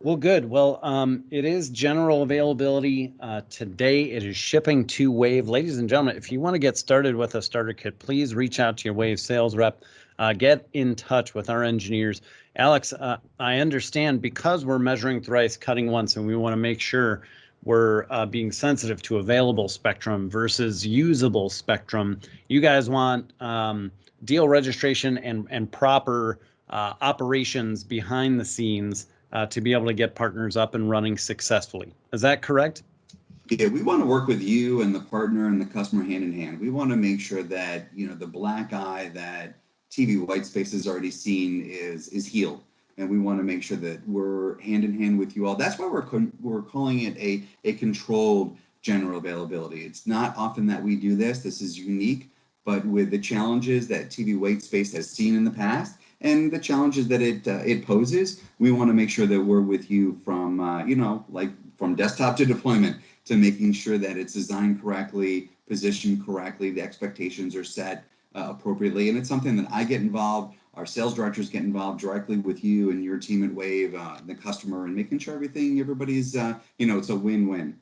Well, good. Well, it is general availability today. It is shipping to Wave. Ladies and gentlemen, if you want to get started with a starter kit, please reach out to your Wave sales rep. Get in touch with our engineers. Alex, I understand because we're measuring thrice, cutting once, and we want to make sure we're being sensitive to available spectrum versus usable spectrum. You guys want deal registration and proper operations behind the scenes to be able to get partners up and running successfully. Is that correct? Yeah, we want to work with you and the partner and the customer hand in hand. We want to make sure that, the black eye that TV Whitespace has already seen is healed. And we want to make sure that we're hand in hand with you all. That's why we're calling it a controlled general availability. It's not often that we do this. This is unique, but with the challenges that TV Whitespace has seen in the past and the challenges that it poses, we want to make sure that we're with you from from desktop to deployment, to making sure that it's designed correctly, positioned correctly, the expectations are set appropriately. And it's something that I get involved, our sales directors get involved directly with you and your team at Wave, the customer, and making sure everybody's, it's a win-win.